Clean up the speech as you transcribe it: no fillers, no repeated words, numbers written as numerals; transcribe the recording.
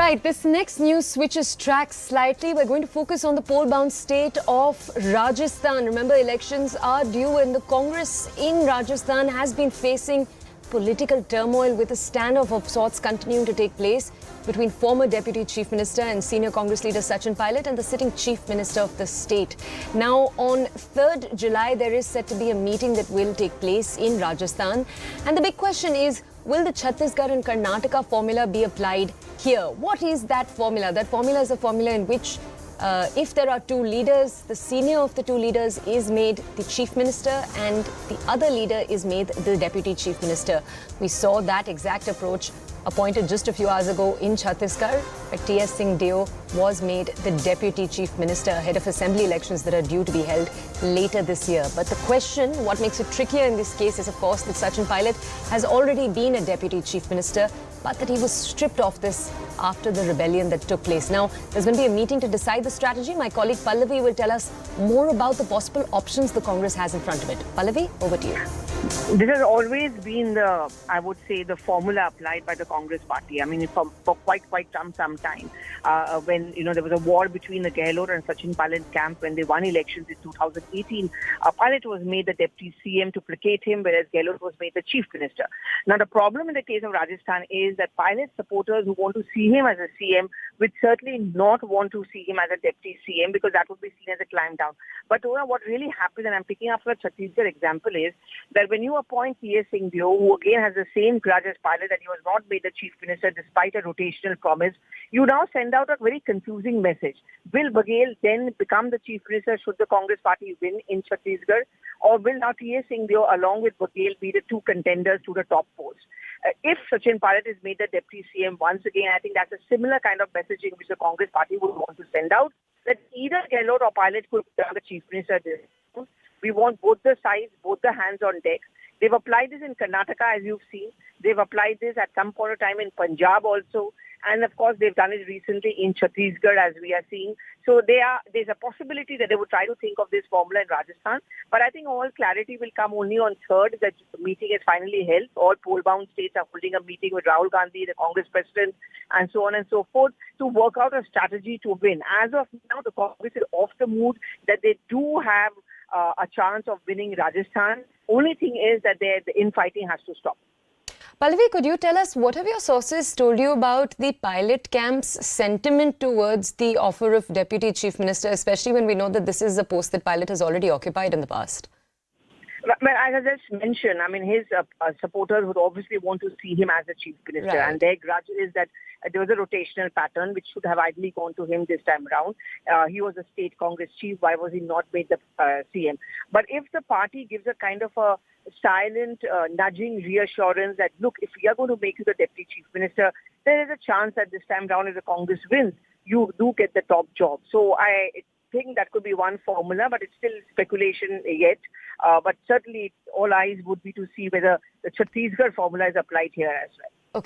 Right, this next news switches tracks slightly. We're going to focus on the poll-bound state of Rajasthan. Remember, elections are due and the Congress in Rajasthan has been facing political turmoil with a standoff of sorts continuing to take place between former Deputy Chief Minister and senior Congress leader Sachin Pilot and the sitting Chief Minister of the state. Now, on 3rd July, there is set to be a meeting that will take place in Rajasthan. And the big question is, will the Chhattisgarh and Karnataka formula be applied here? What is that formula? That formula is a formula in which if there are two leaders, the senior of the two leaders is made the chief minister and the other leader is made the deputy chief minister. We saw that exact approach appointed just a few hours ago in Chhattisgarh, but T.S. Singh Deo was made the deputy chief minister ahead of assembly elections that are due to be held later this year. But the question, what makes it trickier in this case is, of course, that Sachin Pilot has already been a deputy chief minister, but that he was stripped of this after the rebellion that took place. Now, there's going to be a meeting to decide the strategy. My colleague Pallavi will tell us more about the possible options the Congress has in front of it. Pallavi, over to you. This has always been the, I would say, the formula applied by the Congress party. I mean, for quite some time. When, there was a war between the Gehlot and Sachin Pilot camp when they won elections in 2018. Pilot was made the deputy CM to placate him, whereas Gehlot was made the chief minister. Now, the problem in the case of Rajasthan is that Pilot supporters who want to see him as a CM would certainly not want to see him as a deputy CM because that would be seen as a climb down. But what really happens, and I'm picking up from the Chhattisgarh example, is that when you appoint T.S. Singh Deo, who again has the same grudge as Pilot that he was not made the chief minister despite a rotational promise, you now send out a very confusing message. Will Baghel then become the chief minister should the Congress party win in Chhattisgarh? Or will now T.S. Singh Deo along with Baghel be the two contenders to the top post? If Sachin Pilot is made the deputy CM once again, I think that's a similar kind of messaging which the Congress party would want to send out, that either Gehlot or Pilot could become the chief minister. We want both the sides, both the hands on deck. They've applied this in Karnataka, as you've seen. They've applied this at some point of time in Punjab also. And of course, they've done it recently in Chhattisgarh, as we are seeing. So there's a possibility that they would try to think of this formula in Rajasthan. But I think all clarity will come only on 3rd. That the meeting is finally held. All poll-bound states are holding a meeting with Rahul Gandhi, the Congress president, and so on and so forth, to work out a strategy to win. As of now, the Congress is off the mood that they do have a chance of winning Rajasthan. Only thing is that the infighting has to stop. Pallavi, could you tell us what have your sources told you about the Pilot camp's sentiment towards the offer of Deputy Chief Minister, especially when we know that this is a post that Pilot has already occupied in the past? Well, as I just mentioned, I mean, his supporters would obviously want to see him as the chief minister. Right. And their grudge is that there was a rotational pattern which should have ideally gone to him this time around. He was a state Congress chief. Why was he not made the CM? But if the party gives a kind of a silent, nudging reassurance that, look, if we are going to make you the deputy chief minister, there is a chance that this time around if the Congress wins, you do get the top job. So I think that could be one formula, but it's still speculation yet. But certainly all eyes would be to see whether the Chhattisgarh formula is applied here as well.